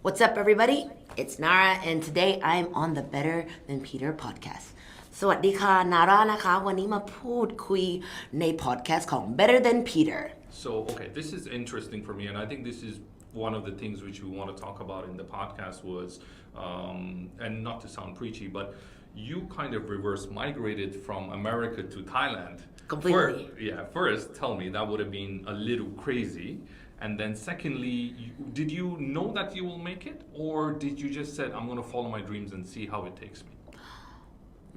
What's up, everybody? It's Nara, and today I'm on the Better Than Peter podcast. สวัสดีค่ะ Nara นะคะ วันนี้มาพูดคุยใน podcast ของ Better Than Peter. So, okay, this is interesting for me, and I think this is one of the things which we want to talk about in the podcast was, and not to sound preachy, but you kind of reverse migrated from America to Thailand. Completely. First, tell me, that would have been a little crazy. And then secondly, did you know that you will make it? Or did you just say, I'm going to follow my dreams and see how it takes me?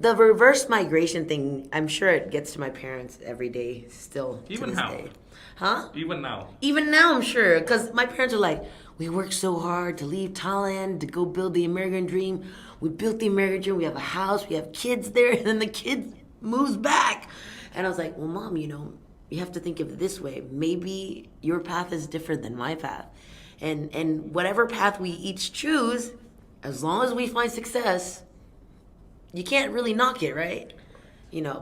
The reverse migration thing, I'm sure it gets to my parents every day still. Even to this now? Day. Huh? Even now? Even now, I'm sure. Because my parents are like, we worked so hard to leave Thailand, to go build the American dream. We built the American dream. We have a house. We have kids there. And then the kid moves back. And I was like, well, Mom, you have to think of it this way. Maybe your path is different than my path. And whatever path we each choose, as long as we find success, you can't really knock it, right?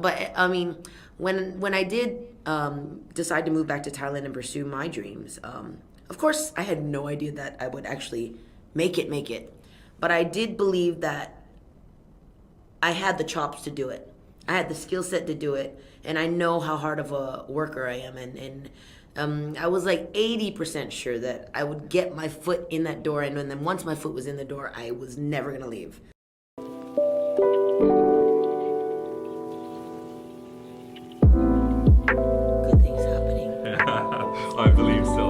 But I mean, when I did decide to move back to Thailand and pursue my dreams, of course, I had no idea that I would actually make it. But I did believe that I had the chops to do it. I had the skill set to do it, and I know how hard of a worker I am, and I was like 80% sure that I would get my foot in that door, and then once my foot was in the door, I was never gonna leave. Good things happening. I believe so.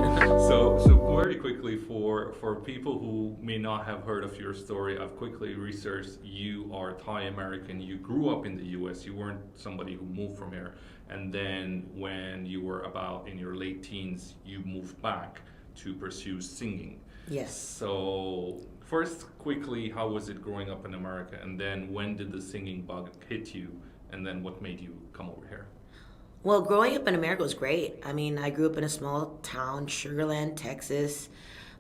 So very quickly, for people who may not have heard of your story, I've quickly researched. You are Thai American. You grew up in the U.S. You weren't somebody who moved from here. And then when you were about in your late teens, you moved back to pursue singing. Yes. So first, quickly, how was it growing up in America? And then when did the singing bug hit you? And then what made you come over here? Well, growing up in America was great. I mean, I grew up in a small town, Sugarland, Texas,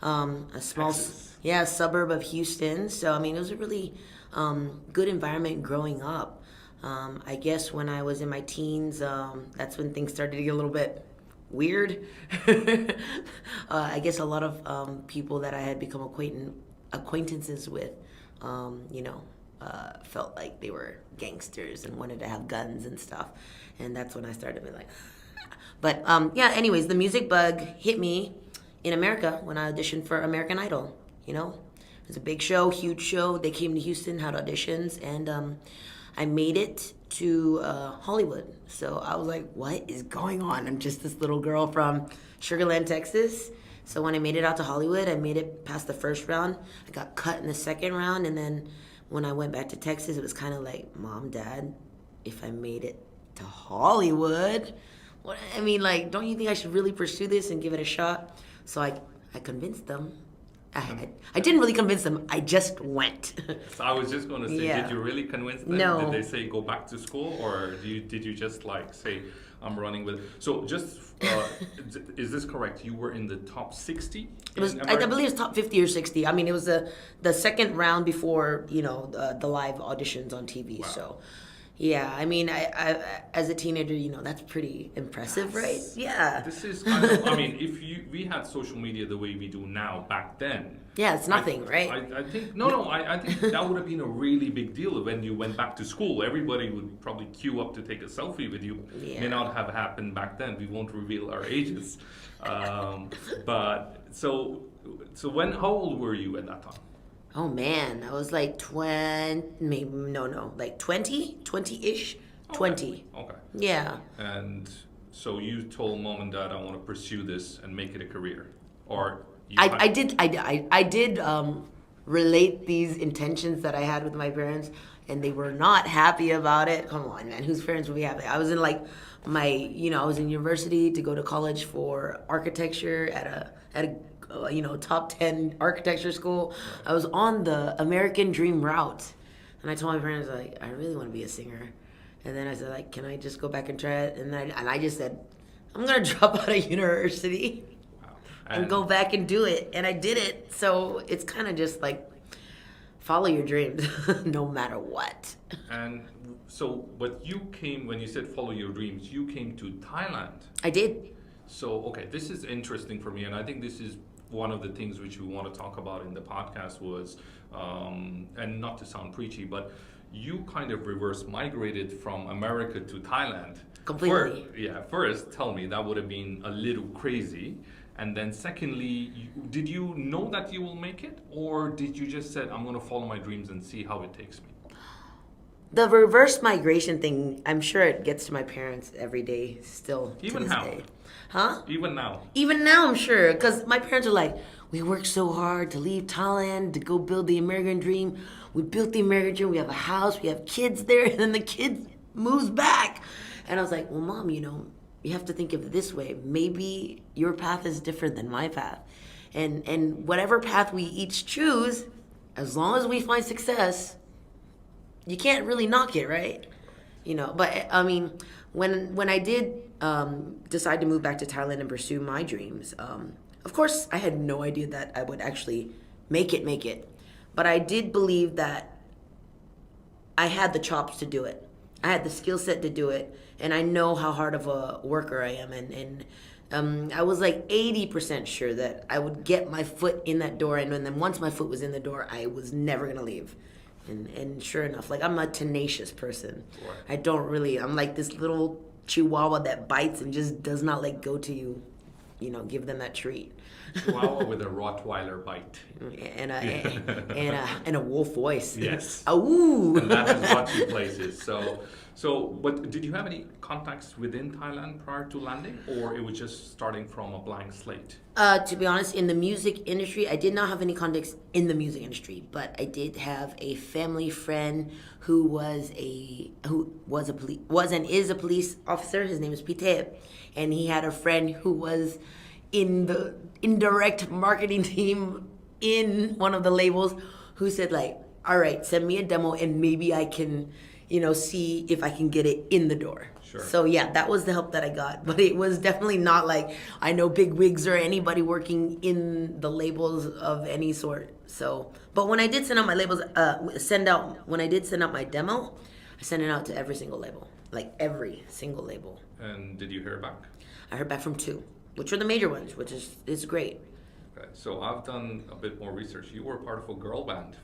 a small, suburb of Houston. So, I mean, it was a really good environment growing up. I guess when I was in my teens, that's when things started to get a little bit weird. I guess a lot of people that I had become acquaintances with, felt like they were gangsters and wanted to have guns and stuff. And that's when I started to be like, but anyways, the music bug hit me in America when I auditioned for American Idol. It was a big show, huge show. They came to Houston, had auditions, and I made it to Hollywood. So I was like, what is going on? I'm just this little girl from Sugarland, Texas. So when I made it out to Hollywood, I made it past the first round. I got cut in the second round, and then when I went back to Texas, it was kind of like, Mom, Dad, if I made it to Hollywood, don't you think I should really pursue this and give it a shot? So I convinced them. I didn't really convince them. I just went. So I was just going to say, Did you really convince them? No. Did they say go back to school, or did you just say I'm running with? So just is this correct? You were in the top 60. I believe it's top 50 or 60. I mean, it was the second round before the live auditions on TV. Wow. So. Yeah, I mean, I as a teenager, that's pretty impressive, right? Yeah. This is kind of, if we had social media the way we do now back then. Yeah, it's nothing, right? I think I think that would have been a really big deal when you went back to school. Everybody would probably queue up to take a selfie with you. Yeah. May not have happened back then. We won't reveal our ages. But so how old were you at that time? Oh man, I was like 20-ish, 20. Okay. Yeah. And so you told Mom and Dad, I want to pursue this and make it a career, or I did relate these intentions that I had with my parents, and they were not happy about it. Come on, man, whose parents would be happy? I was in like I was in university to go to college for architecture at a top 10 architecture school. I was on the American dream route, and I told my parents, like, I really want to be a singer. And then I said, like, can I just go back and try it? And I just said, I'm gonna drop out of university. Wow. And go back and do it. And I did it. So it's kind of just like, follow your dreams no matter what. And so but you came, when you said follow your dreams, you came to Thailand. I did. So okay, this is interesting for me, and I think this is one of the things which we want to talk about in the podcast was, and not to sound preachy, but you kind of reverse migrated from America to Thailand. Completely. First, tell me, that would have been a little crazy. And then secondly, did you know that you will make it? Or did you just said, I'm going to follow my dreams and see how it takes me? The reverse migration thing, I'm sure it gets to my parents every day still. Even to this now? day. Huh? Even now? Even now, I'm sure. Because my parents are like, we worked so hard to leave Thailand, to go build the American dream. We built the American dream. We have a house. We have kids there. And then the kid moves back. And I was like, well, Mom, you have to think of it this way. Maybe your path is different than my path. And whatever path we each choose, as long as we find success, you can't really knock it, right? But I mean, when I did decide to move back to Thailand and pursue my dreams, of course, I had no idea that I would actually make it. But I did believe that I had the chops to do it. I had the skill set to do it, and I know how hard of a worker I am. And I was like 80% sure that I would get my foot in that door, and then once my foot was in the door, I was never gonna leave. And sure enough, like, I'm a tenacious person. Right. I'm like this little chihuahua that bites and just does not let go to you, give them that treat. Chihuahua with a Rottweiler bite. And a wolf voice. Yes. Ooh. And that has got you places. But did you have any contacts within Thailand prior to landing, or it was just starting from a blank slate? To be honest, in the music industry, I did not have any contacts in the music industry, but I did have a family friend who was and is a police officer. His name is Peter, and he had a friend who was in the indirect marketing team in one of the labels, who said, like, all right, send me a demo and maybe I can see if I can get it in the door. Sure. So yeah, that was the help that I got. But it was definitely not like I know big wigs or anybody working in the labels of any sort. So, but when I did send out my labels, when I did send out my demo, I sent it out to every single label. Like every single label. And did you hear back? I heard back from 2, which were the major ones, which is great. Okay, so I've done a bit more research. You were part of a girl band.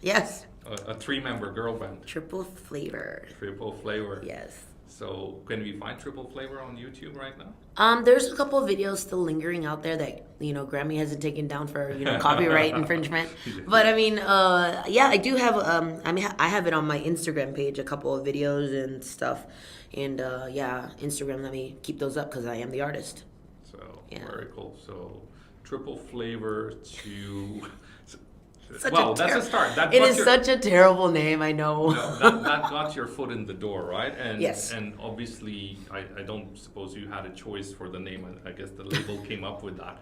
Yes. A 3-member girl band. Triple Flavor. Triple Flavor. Yes. So can we find Triple Flavor on YouTube right now? There's a couple of videos still lingering out there that Grammy hasn't taken down for copyright infringement. But I mean, yeah, I do have. I have it on my Instagram page, a couple of videos and stuff, and yeah, Instagram let me keep those up because I am the artist. So Yeah. very cool. So Triple Flavor to. Such Well, that's a start. It is such a terrible name, I know. No, that got your foot in the door, right? And Yes. And obviously, I don't suppose you had a choice for the name. I guess the label came up with that.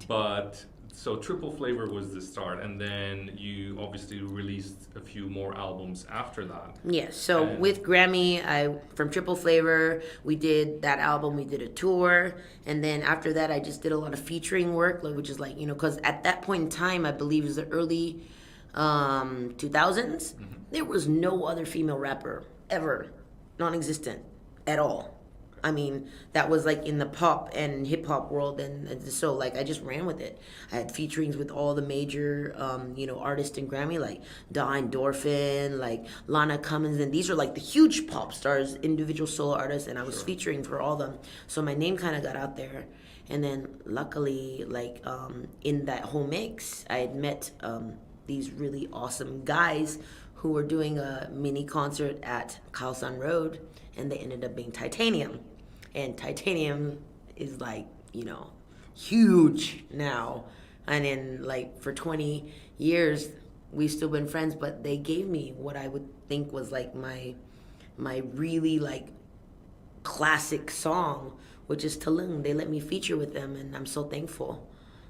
But so Triple Flavor was the start, and then you obviously released a few more albums after that. Yes, so And- with Grammy, from Triple Flavor, we did that album, we did a tour, and then after that, I just did a lot of featuring work, which is like, because at that point in time, I believe it was the early 2000s, there was no other female rapper ever, non-existent at all. I mean, that was like in the pop and hip hop world, and so like I just ran with it. I had featurings with all the major, artists in Grammy, like Dawn Endorphin, like Lana Cummins, and these are like the huge pop stars, individual solo artists, and I was featuring for all of them. So my name kind of got out there, and then luckily, like in that whole mix, I had met these really awesome guys who were doing a mini concert at Khao San Road, and they ended up being Titanium. And Titanium is like, huge now. And in like for 20 years, we've still been friends, but they gave me what I would think was like my really like classic song, which is Talung. They let me feature with them, and I'm so thankful.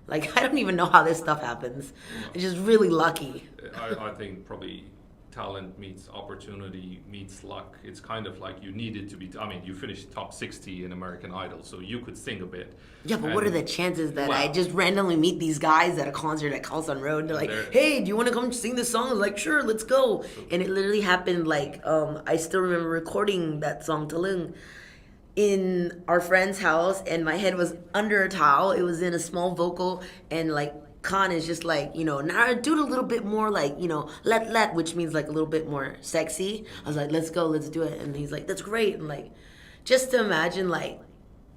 Like, I don't even know how this stuff happens. I'm just really lucky. I think probably talent meets opportunity meets luck. It's kind of like you needed to be. I mean, you finished top 60 in American Idol, so you could sing a bit. Yeah, but what are the chances that I just randomly meet these guys at a concert at Khao San Road? They're like, hey, do you want to come sing this song? I was like, sure, let's go. And it literally happened like, I still remember recording that song, Talung, in our friend's house, and my head was under a towel. It was in a small vocal, and like Khan is just like, Nara, do it a little bit more like, let, which means like a little bit more sexy. I was like, let's go, let's do it. And he's like, that's great. And like, just to imagine like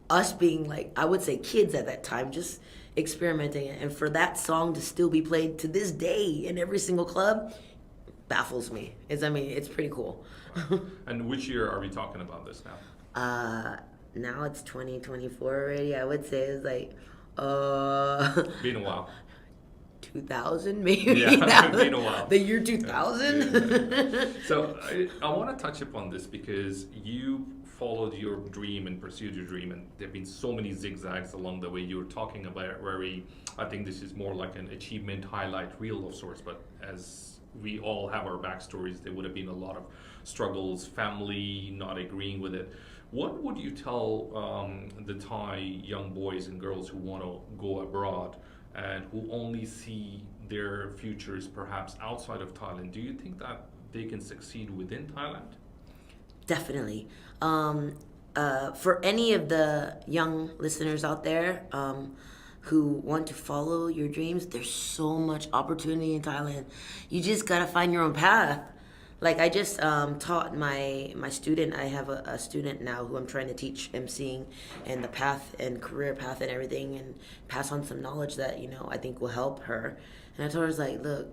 us being like, I would say kids at that time, just experimenting. And for that song to still be played to this day in every single club baffles me. It's pretty cool. Wow. And which year are we talking about this now? Now it's 2024 already. I would say it's like, been a while. 2000 maybe. Yeah, been a while. The year 2000. Yeah. So I want to touch upon this because you followed your dream and pursued your dream, and there have been so many zigzags along the way. You were talking about I think this is more like an achievement highlight reel of sorts, but as we all have our backstories, there would have been a lot of struggles, family not agreeing with it. What would you tell the Thai young boys and girls who want to go abroad and who only see their futures perhaps outside of Thailand? Do you think that they can succeed within Thailand? Definitely. For any of the young listeners out there who want to follow your dreams, there's so much opportunity in Thailand. You just gotta find your own path. Like I just taught my student. I have a student now who I'm trying to teach emceeing and the path and career path and everything, and pass on some knowledge that I think will help her. And I told her, I was like, look,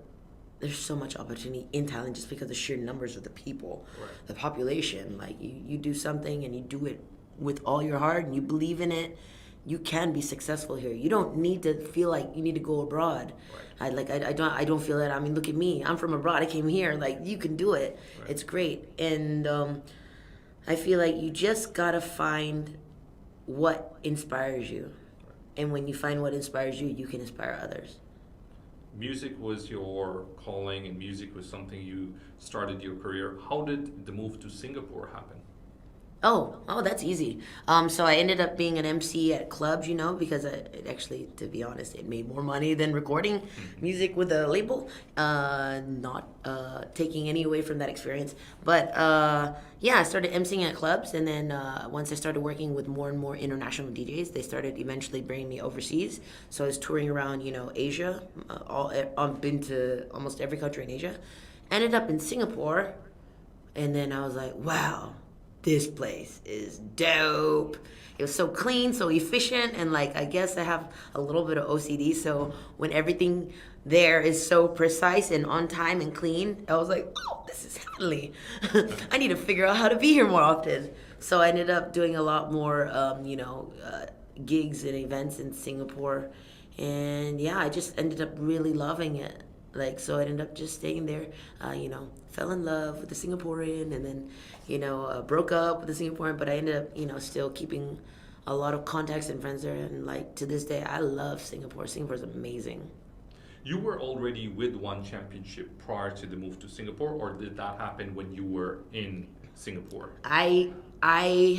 there's so much opportunity in Thailand just because of the sheer numbers of the people, right, the population. Like you do something and you do it with all your heart and you believe in it, you can be successful here. You don't need to feel like you need to go abroad. Right. I don't feel that. I mean, look at me. I'm from abroad. I came here. Like, you can do it. Right. It's great. And I feel like you just gotta find what inspires you. Right. And when you find what inspires you, you can inspire others. Music was your calling, and music was something you started your career. How did the move to Singapore happen? Oh, that's easy. So I ended up being an MC at clubs, because it actually, to be honest, it made more money than recording music with a label. Not taking any away from that experience. But I started MCing at clubs, and then once I started working with more and more international DJs, they started eventually bringing me overseas. So I was touring around, Asia. I've been to almost every country in Asia. Ended up in Singapore, and then I was like, wow, this place is dope. It was so clean, so efficient, and I guess I have a little bit of OCD, so when everything there is so precise and on time and clean, I was like, oh, this is heavenly. I need to figure out how to be here more often. So I ended up doing a lot more, gigs and events in Singapore, and I just ended up really loving it. So I ended up just staying there, fell in love with the Singaporean, and then, broke up with the Singaporean, but I ended up, still keeping a lot of contacts and friends there. And to this day, I love Singapore. Singapore's amazing. You were already with One Championship prior to the move to Singapore, or did that happen when you were in Singapore? I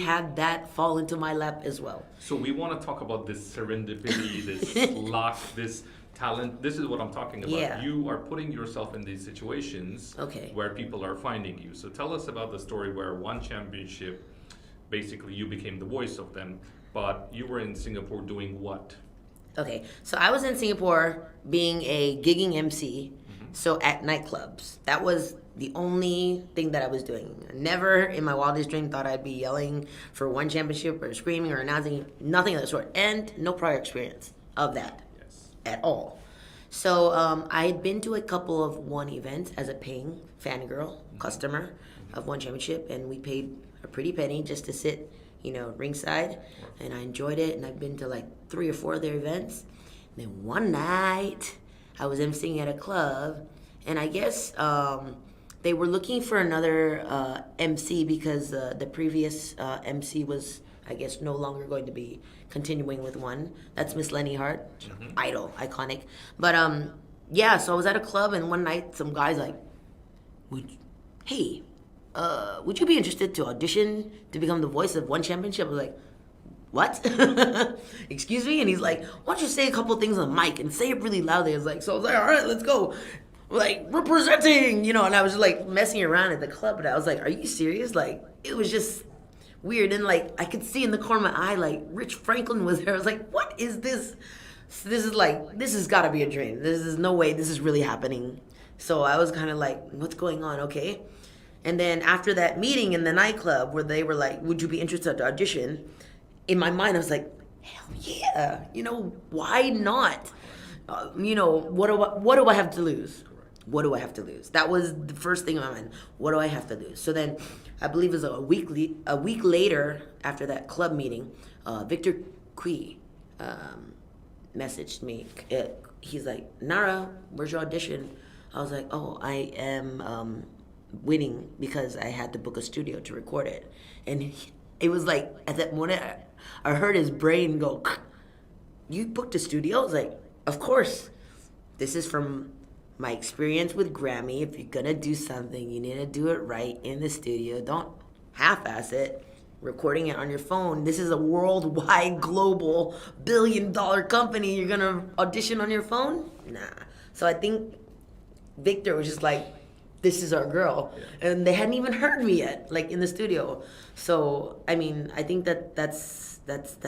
had that fall into my lap as well. So we want to talk about this serendipity, this luck, this talent. This is what I'm talking about. Yeah. You are putting yourself in these situations where people are finding you. So tell us about the story where One Championship, basically you became the voice of them, but you were in Singapore doing what? Okay, so I was in Singapore being a gigging MC, so at nightclubs. That was the only thing that I was doing. Never in my wildest dream thought I'd be yelling for One Championship or screaming or announcing, nothing of that sort, and no prior experience of that. At all. So I had been to a couple of One events as a paying fangirl customer of One Championship, and we paid a pretty penny just to sit, ringside, and I enjoyed it. And I've been to 3 or 4 of their events. And then one night I was emceeing at a club, and I guess they were looking for another MC because the previous MC was, I guess, no longer going to be continuing with One. That's Miss Lenny Hart, idol, iconic. But so I was at a club, and one night some guy's like, would you be interested to audition to become the voice of One Championship? I was like, what? Excuse me? And he's like, why don't you say a couple things on the mic and say it really loudly? I was like, all right, let's go. Representing, and I was just messing around at the club, but I was like, are you serious? It was just weird. And like I could see in the corner of my eye, like Rich Franklin was there. I was like, what is this? So this has got to be a dream. This is no way this is really happening. So I was kind of like, what's going on? Okay. And then after that meeting in the nightclub where they were like, would you be interested to audition? In my mind, I was like, hell yeah. Why not? What do I have to lose? What do I have to lose? That was the first thing in my mind. What do I have to lose? So then, I believe it was a week later after that club meeting, Victor Kui messaged me. He's like, Nara, where's your audition? I was like, oh, I am waiting because I had to book a studio to record it. And it was like, at that moment, I heard his brain go, you booked a studio? I was like, of course. This is from my experience with Grammy. If you're gonna do something, you need to do it right in the studio. Don't half-ass it. Recording it on your phone. This is a worldwide, global, billion-dollar company. You're gonna audition on your phone? Nah. So I think Victor was just like, this is our girl. Yeah. And they hadn't even heard me yet, like in the studio. So, I mean, I think that's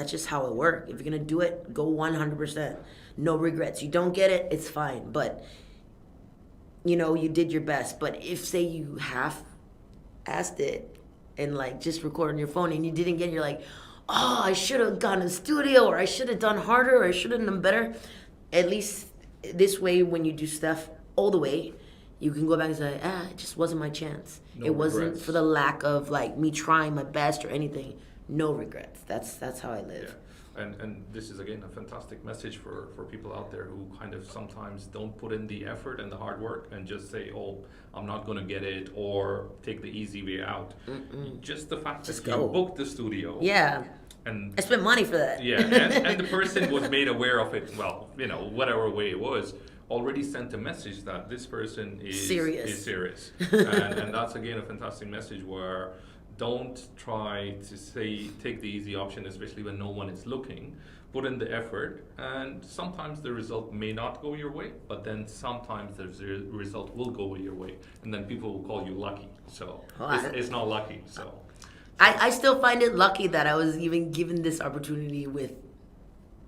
just how it works. If you're gonna do it, go 100%. No regrets. You don't get it, it's fine. But, you did your best. But if, say, you half-assed it and, like, just record on your phone and you didn't get it, you're like, oh, I should have gone to studio, or I should have done harder, or I should have done better. At least this way, when you do stuff all the way, you can go back and say, it just wasn't my chance. It wasn't for the lack of, like, me trying my best or anything. No regrets. That's how I live. Yeah. And this is, again, a fantastic message for people out there who kind of sometimes don't put in the effort and the hard work and just say, oh, I'm not going to get it, or take the easy way out. Mm-mm. Just the fact that you booked the studio. Yeah. And I spent money for that. Yeah, and the person was made aware of it, well, whatever way it was, already sent a message that this person is serious. And that's, again, a fantastic message where don't try to take the easy option, especially when no one is looking. Put in the effort, and sometimes the result may not go your way, but then sometimes the result will go your way, and then people will call you lucky. So it's not lucky. So I still find it lucky that I was even given this opportunity with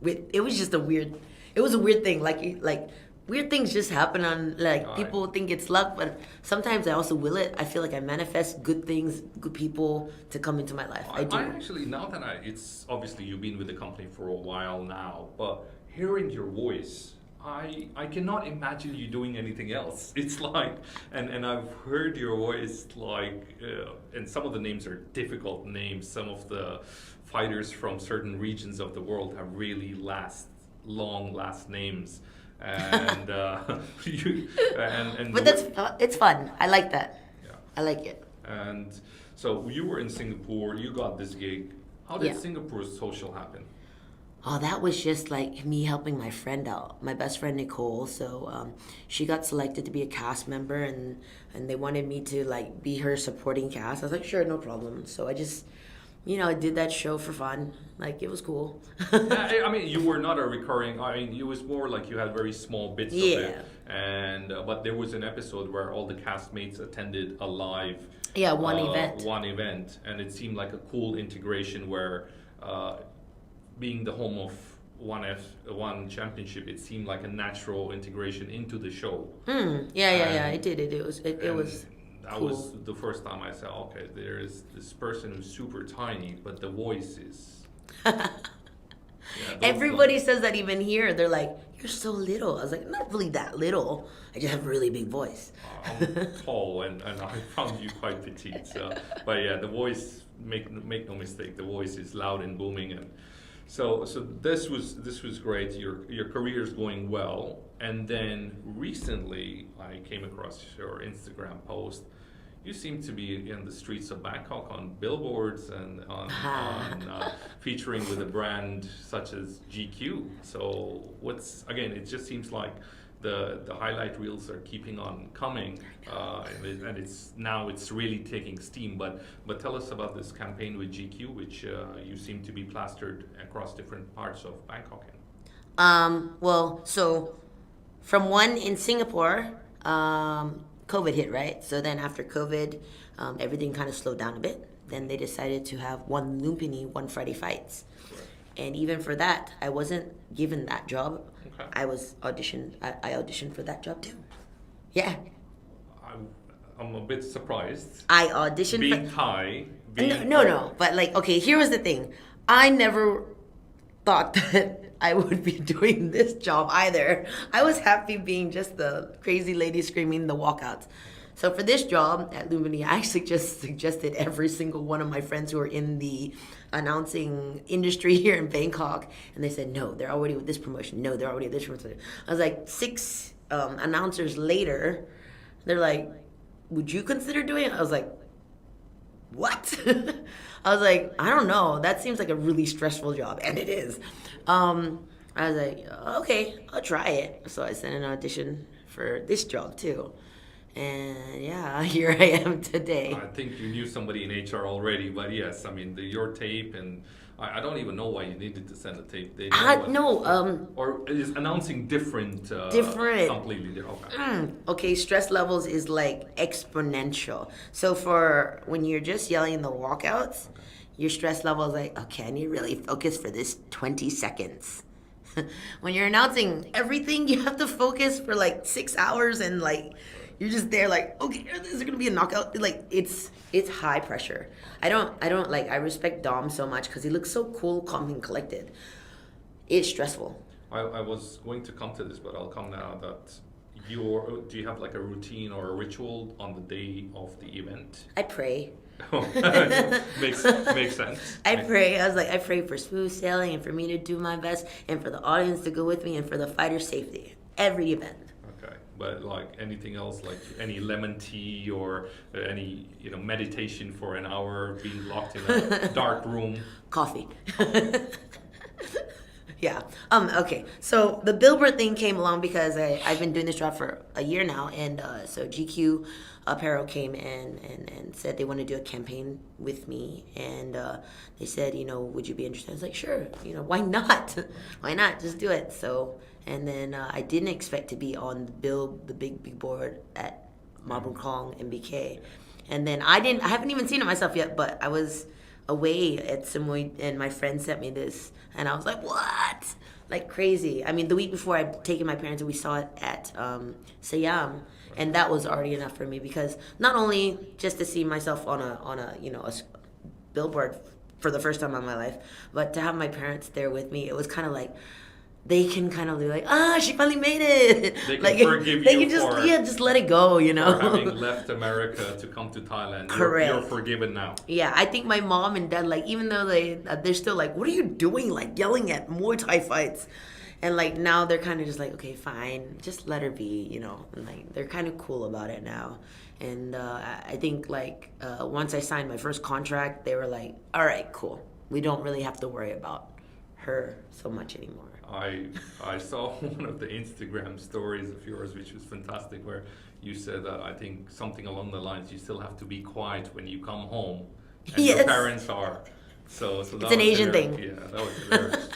it was just a weird thing. Like weird things just happen on, like, people think it's luck, but sometimes I also will it. I feel like I manifest good things, good people to come into my life. I do. I actually, now that it's obviously you've been with the company for a while now, but hearing your voice, I cannot imagine you doing anything else. It's like, and I've heard your voice, like, and some of the names are difficult names. Some of the fighters from certain regions of the world have really long last names. And but it's fun. I like that. Yeah. I like it. And so you were in Singapore. You got this gig. How did Singapore's social happen? Oh, that was just like me helping my friend out, my best friend Nicole. So she got selected to be a cast member, and they wanted me to, like, be her supporting cast. I was like, sure, no problem. So I just, I did that show for fun. Like, it was cool. Yeah, I mean, you were not a recurring. I mean, it was more like you had very small bits of it. And but there was an episode where all the castmates attended a live one event, and it seemed like a cool integration where, being the home of one championship, it seemed like a natural integration into the show. Yeah. It did. It was. It was. That cool. Was the first time I said, okay, there is this person who's super tiny, but the voice is. Everybody says that even here. They're like, you're so little. I was like, not really that little. I just have a really big voice. I'm tall, and I found you quite petite. So, but yeah, the voice, make no mistake, the voice is loud and booming, and so this was great. Your career is going well, and then recently I came across your Instagram post. You seem to be in the streets of Bangkok on billboards and on featuring with a brand such as GQ. So it just seems like the highlight reels are keeping on coming, and it's really taking steam. But tell us about this campaign with GQ, which you seem to be plastered across different parts of Bangkok in. Well, so from one in Singapore, COVID hit, right? So then after COVID, everything kind of slowed down a bit. then they decided to have one Lumpini, one Friday fights. And even for that, I wasn't given that job. Okay. I auditioned for that job too. Yeah. I'm a bit surprised. I auditioned Being for... Thai. No. But like, okay, here was the thing. I never thought that I would be doing this job either. I was happy being just the crazy lady screaming the walkouts. So for this job at Lumpini, I actually just suggested every single one of my friends who are in the announcing industry here in Bangkok, and they said, no, they're already with this promotion. No, they're already with this promotion. I was like, 6 announcers later, they're like, would you consider doing it? I was like, what? I was like, I don't know. That seems like a really stressful job, and it is. I was like, okay, I'll try it. So I sent an audition for this job too. And yeah, here I am today. I think you knew somebody in HR already, but yes, I mean, your tape, and I don't even know why you needed to send a tape. They or is announcing different. Completely different. Okay. Okay, stress levels is like exponential. So for when you're just yelling the walkouts, your stress level is like, okay, I need to really focus for this 20 seconds. When you're announcing everything, you have to focus for like 6 hours, and like you're just there like, okay, is there gonna be a knockout? Like it's high pressure. I respect Dom so much because he looks so cool, calm, and collected. It's stressful. I was going to come to this, but I'll come now. That do you have like a routine or a ritual on the day of the event? I pray. makes sense. I pray. I was like, I pray for smooth sailing and for me to do my best and for the audience to go with me and for the fighter's safety. Every event. Okay, but like anything else, like any lemon tea or any meditation for an hour, being locked in a dark room. Coffee. Yeah. Okay. So the billboard thing came along because I've been doing this job for a year now, and so GQ Apparel came in and said they want to do a campaign with me, and they said, would you be interested? I was like, sure. Why not? Why not? Just do it. So, and then I didn't expect to be on the big board at Mabung Kong and BK, and then I haven't even seen it myself yet, but I was away at Samui, and my friend sent me this, and I was like, what? Like crazy. I mean, the week before I'd taken my parents and we saw it at Siam, and that was already enough for me, because not only just to see myself on a billboard for the first time in my life, but to have my parents there with me, it was kind of like they can kind of be like, she finally made it. They can like, forgive they you can just for, just let it go, for having left America to come to Thailand. Correct. You're forgiven now. Yeah, I think my mom and dad, like, even though they're still like, what are you doing, like yelling at Muay Thai fights, and like now they're kind of just like, okay, fine, just let her be, and like they're kind of cool about it now. And I think like once I signed my first contract, they were like, all right, cool, we don't really have to worry about her so much anymore. I saw one of the Instagram stories of yours, which was fantastic, where you said that I think something along the lines, you still have to be quiet when you come home, and your parents are. So it's an Asian thing. Yeah, that was hilarious.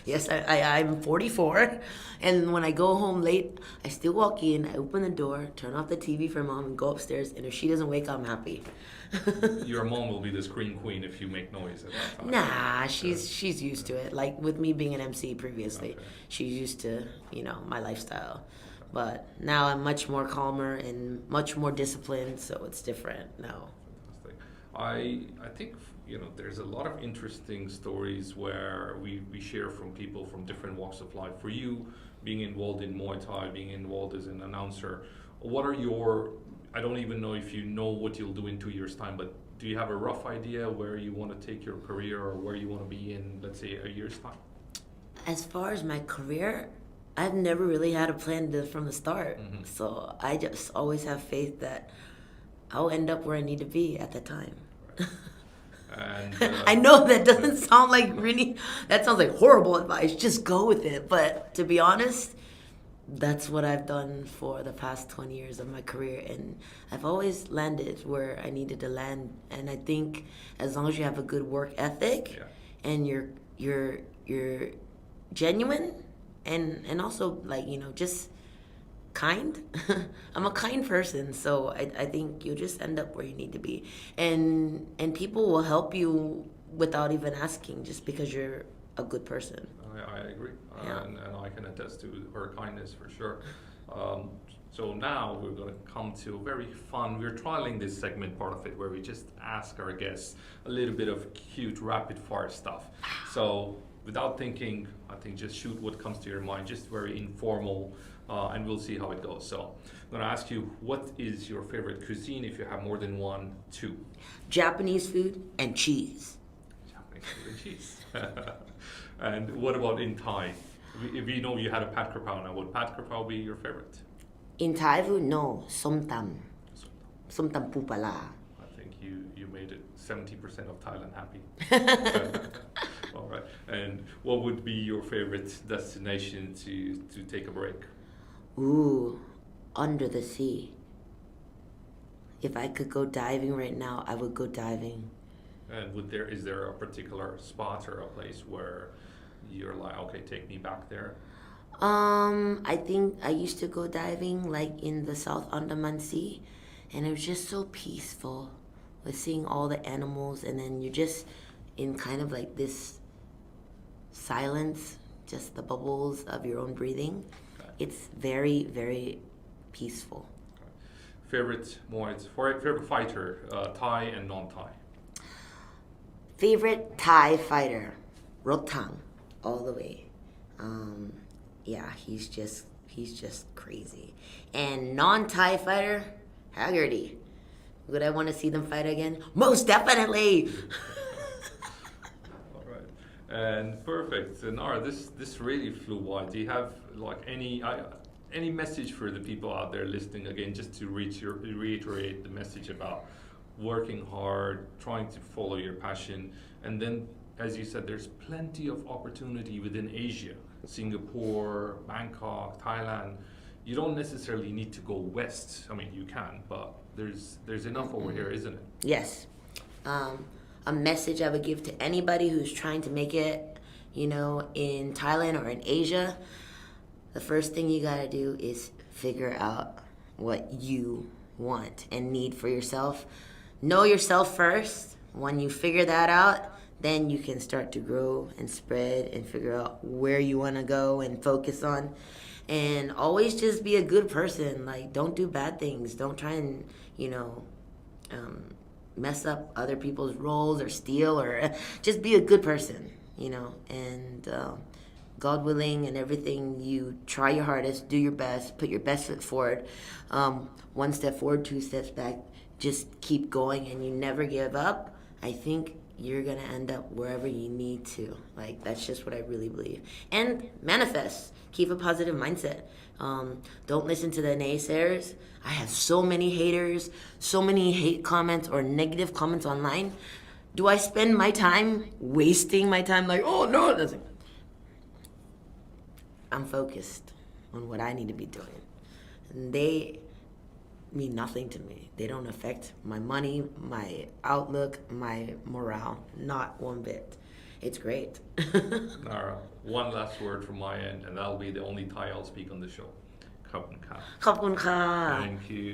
Yes, I'm 44, and when I go home late, I still walk in, I open the door, turn off the TV for mom, and go upstairs, and if she doesn't wake up, I'm happy. Your mom will be the scream queen if you make noise at that time. Nah, she's used to it. Like with me being an MC previously, she's used to, my lifestyle. But now I'm much more calmer and much more disciplined, so it's different now. Fantastic. I think there's a lot of interesting stories where we share from people from different walks of life. For you, being involved in Muay Thai, being involved as an announcer, what are I don't even know if you know what you'll do in 2 years' time, but do you have a rough idea where you want to take your career, or where you want to be in, let's say, a year's time? As far as my career, I've never really had a plan from the start. Mm-hmm. So I just always have faith that I'll end up where I need to be at the time. Right. And I know that doesn't sound like that sounds like horrible advice. Just go with it. But to be honest, that's what I've done for the past 20 years of my career, and I've always landed where I needed to land. And I think as long as you have a good work ethic, and you're genuine, and also like just kind. I'm a kind person, so I think you'll just end up where you need to be, and people will help you without even asking, just because you're a good person. I agree, Yeah. and I can attest to her kindness for sure. So now we're going to come to a very fun. We're trialing this segment part of it where we just ask our guests a little bit of cute rapid fire stuff. So without thinking, I think just shoot what comes to your mind, just very informal, and we'll see how it goes. So I'm going to ask you, what is your favorite cuisine if you have more than one, two? Japanese food and cheese. Japanese food and cheese. And what about in Thai? We know you had a pad krapao now. Would pad krapao be your favorite? In Thai food, no, som tam. So Som tam pu pala. I think you made it 70% of Thailand happy. All right. And what would be your favorite destination to take a break? Ooh, under the sea. If I could go diving right now, I would go diving. And is there a particular spot or a place where you're like, okay, take me back there? I think I used to go diving like in the South Andaman Sea, and it was just so peaceful with seeing all the animals, and then you're just in kind of like this silence, just the bubbles of your own breathing. Okay. It's very, very peaceful. Favorite fighter, Thai and non-Thai? Favorite Thai fighter, Rotang, all the way. Yeah, he's just crazy. And non-Thai fighter, Haggerty. Would I want to see them fight again? Most definitely. All right, and perfect. So Nara, this really flew by. Do you have like any message for the people out there listening again, just to reiterate the message about working hard, trying to follow your passion, and then, as you said, there's plenty of opportunity within Asia, Singapore, Bangkok, Thailand. You don't necessarily need to go west. I mean, you can, but there's enough over here, isn't it? Yes. A message I would give to anybody who's trying to make it, in Thailand or in Asia, the first thing you gotta do is figure out what you want and need for yourself. Know yourself first. When you figure that out, then you can start to grow and spread and figure out where you want to go and focus on. And always just be a good person. Like, don't do bad things. Don't try and, mess up other people's roles or steal, or just be a good person, and God willing and everything, you try your hardest, do your best, put your best foot forward. One step forward, two steps back. Just keep going, and you never give up. I think you're going to end up wherever you need to. Like, that's just what I really believe. And manifest. Keep a positive mindset. Don't listen to the naysayers. I have so many haters, so many hate comments or negative comments online. Do I spend my time wasting my time like, oh, no, it doesn't? I'm focused on what I need to be doing. And they mean nothing to me. They don't affect my money, my outlook, my morale, not one bit. It's great. Nara, one last word from my end, and that'll be the only Thai I'll speak on the show. Khap kun kha. ขอบคุณค่ะ Thank you.